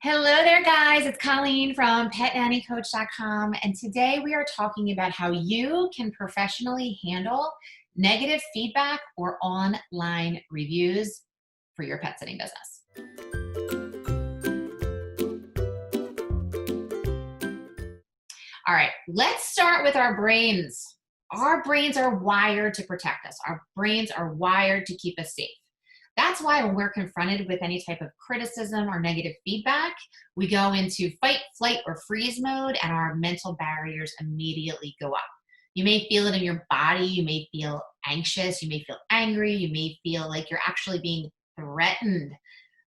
Hello there, guys. It's Colleen from PetNannyCoach.com, and today we are talking about how you can professionally handle negative feedback or online reviews for your pet sitting business. All right, let's start with our brains. Our brains are wired to protect us. Our brains are wired to keep us safe. That's why when we're confronted with any type of criticism or negative feedback, we go into fight, flight, or freeze mode, and our mental barriers immediately go up. You may feel it in your body. You may feel anxious. You may feel angry. You may feel like you're actually being threatened.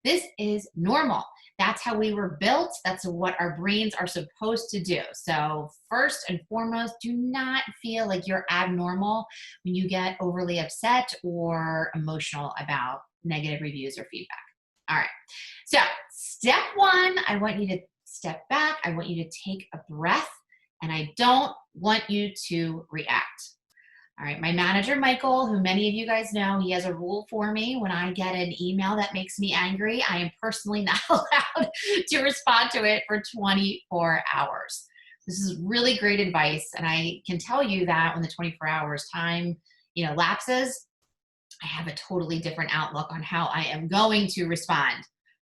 This is normal. That's how we were built. That's what our brains are supposed to do. So first and foremost, do not feel like you're abnormal when you get overly upset or emotional about negative reviews or feedback. All right. So step one, I want you to step back. I want you to take a breath, and I don't want you to react. All right, my manager, Michael, who many of you guys know, he has a rule for me. When I get an email that makes me angry, I am personally not allowed to respond to it for 24 hours. This is really great advice, and I can tell you that when the 24 hours time, lapses, I have a totally different outlook on how I am going to respond.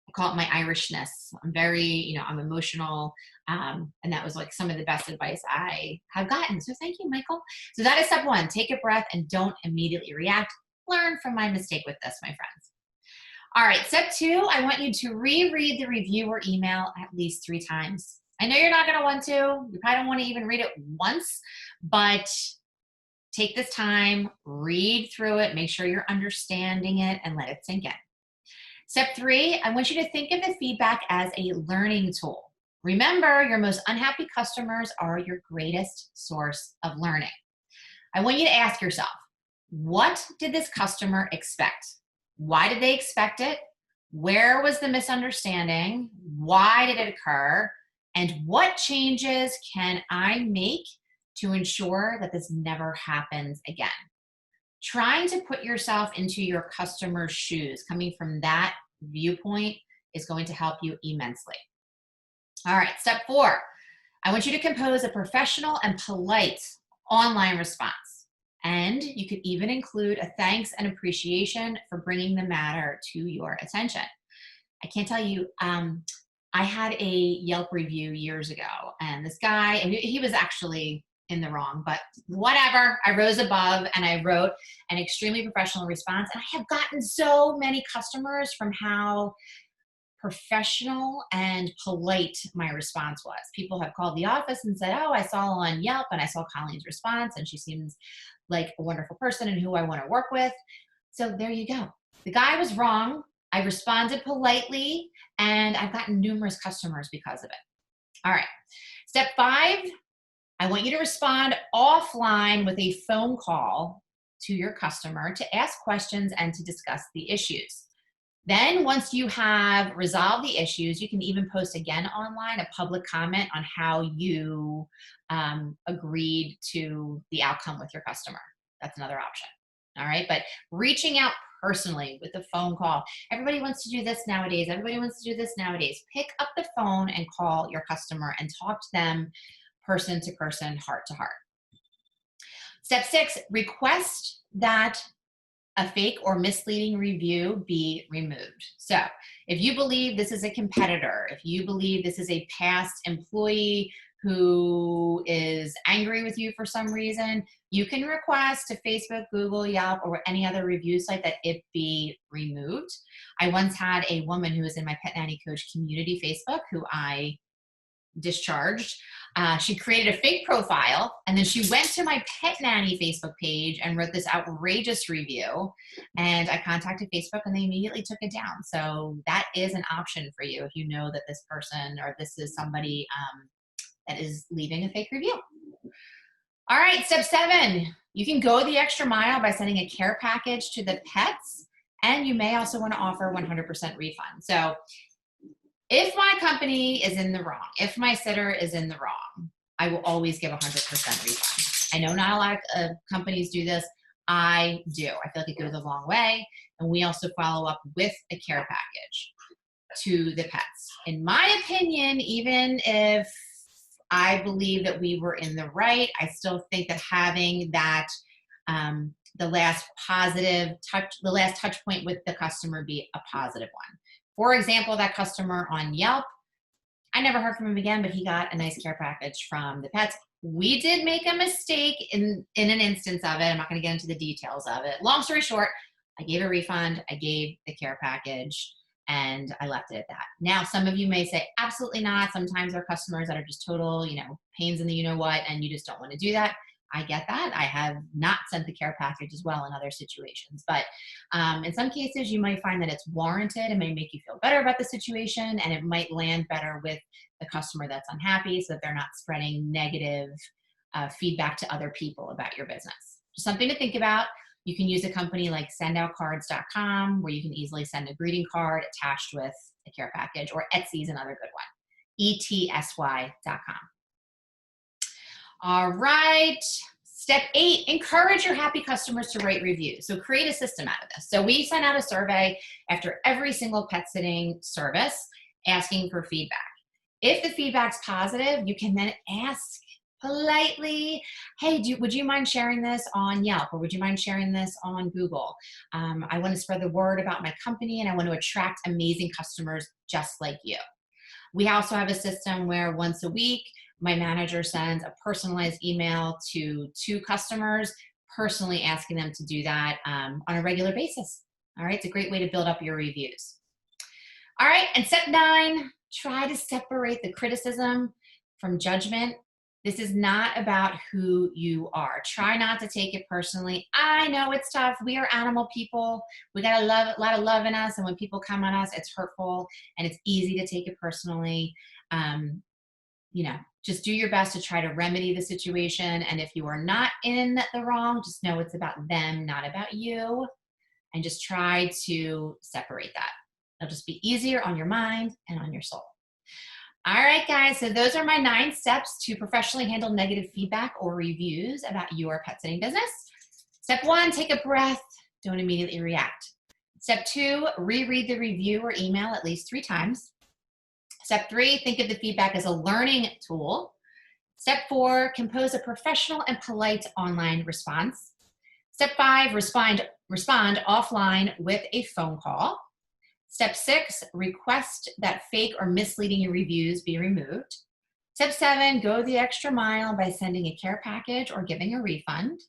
I call it my Irishness. I'm very, I'm emotional. And that was like some of the best advice I have gotten. So thank you, Michael. So that is step one. Take a breath and don't immediately react. Learn from my mistake with this, my friends. All right, step two, I want you to reread the review or email at least 3 times. I know you're not going to want to. You probably don't want to even read it once, but take this time, read through it, make sure you're understanding it, and let it sink in. Step 3, I want you to think of the feedback as a learning tool. Remember, your most unhappy customers are your greatest source of learning. I want you to ask yourself, what did this customer expect? Why did they expect it? Where was the misunderstanding? Why did it occur? And what changes can I make to ensure that this never happens again? Trying to put yourself into your customer's shoes, coming from that viewpoint, is going to help you immensely. All right, step 4, I want you to compose a professional and polite online response. And you could even include a thanks and appreciation for bringing the matter to your attention. I can't tell you, I had a Yelp review years ago, and this guy, and he was actually in the wrong, but whatever. I rose above and I wrote an extremely professional response. And I have gotten so many customers from how professional and polite my response was. People have called the office and said, oh, I saw on Yelp and I saw Colleen's response and she seems like a wonderful person and who I want to work with. So there you go. The guy was wrong. I responded politely and I've gotten numerous customers because of it. All right. Step 5, I want you to respond offline with a phone call to your customer to ask questions and to discuss the issues. Then once you have resolved the issues, you can even post again online a public comment on how you agreed to the outcome with your customer. That's another option. All right, but reaching out personally with a phone call. Everybody wants to do this nowadays. Everybody wants to do this nowadays. Pick up the phone and call your customer and talk to them person to person, heart to heart. Step 6, request that a fake or misleading review be removed. So if you believe this is a competitor, if you believe this is a past employee who is angry with you for some reason, you can request to Facebook, Google, Yelp, or any other review site that it be removed. I once had a woman who was in my Pet Nanny Coach community Facebook who I discharged. She created a fake profile and then she went to my Pet Nanny Facebook page and wrote this outrageous review, and I contacted Facebook and they immediately took it down. So that is an option for you if you know that this person or this is somebody that is leaving a fake review. All right, step 7, you can go the extra mile by sending a care package to the pets, and you may also want to offer 100% refund. So if my company is in the wrong, if my sitter is in the wrong, I will always give 100% refund. I know not a lot of companies do this. I do. I feel like it goes a long way. And we also follow up with a care package to the pets. in my opinion, even if I believe that we were in the right, I still think that having that the last touch point with the customer be a positive one. For example, that customer on Yelp, I never heard from him again, but he got a nice care package from the pets. We did make a mistake in an instance of it. I'm not going to get into the details of it. Long story short, I gave a refund, I gave the care package, and I left it at that. Now, some of you may say, absolutely not. Sometimes there are customers that are just total, pains in the you-know-what, and you just don't want to do that. I get that. I have not sent the care package as well in other situations. But in some cases, you might find that it's warranted. It may make you feel better about the situation, and it might land better with the customer that's unhappy so that they're not spreading negative feedback to other people about your business. Just something to think about. You can use a company like sendoutcards.com where you can easily send a greeting card attached with a care package, or Etsy is another good one, etsy.com. All right. Step 8, encourage your happy customers to write reviews. So create a system out of this. So we send out a survey after every single pet sitting service asking for feedback. If the feedback's positive, you can then ask politely, hey, would you mind sharing this on Yelp, or would you mind sharing this on Google? I want to spread the word about my company, and I want to attract amazing customers just like you. We also have a system where once a week, my manager sends a personalized email to 2 customers, personally asking them to do that on a regular basis. All right, it's a great way to build up your reviews. All right, and step 9, try to separate the criticism from judgment. This is not about who you are. Try not to take it personally. I know it's tough. We are animal people. We got a lot of love in us, and when people come on us, it's hurtful, and it's easy to take it personally. Just do your best to try to remedy the situation, and if you are not in the wrong, just know it's about them, not about you, and just try to separate that. It'll just be easier on your mind and on your soul. All right, guys, so those are my 9 steps to professionally handle negative feedback or reviews about your pet sitting business. Step 1, take a breath. Don't immediately react. Step 2, reread the review or email at least 3 times. Step 3, think of the feedback as a learning tool. Step 4, compose a professional and polite online response. Step 5, respond offline with a phone call. Step 6, request that fake or misleading reviews be removed. Step 7, go the extra mile by sending a care package or giving a refund.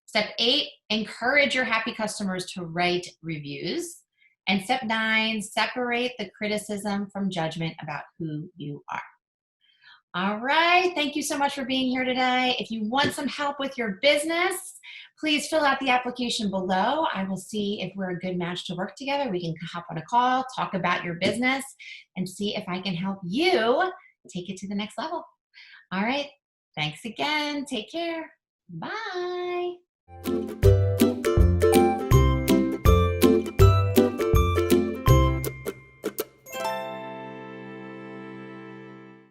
Step 8, encourage your happy customers to write reviews. And step 9, separate the criticism from judgment about who you are. All right, thank you so much for being here today. If you want some help with your business, please fill out the application below. I will see if we're a good match to work together. We can hop on a call, talk about your business, and see if I can help you take it to the next level. All right, thanks again. Take care. Bye.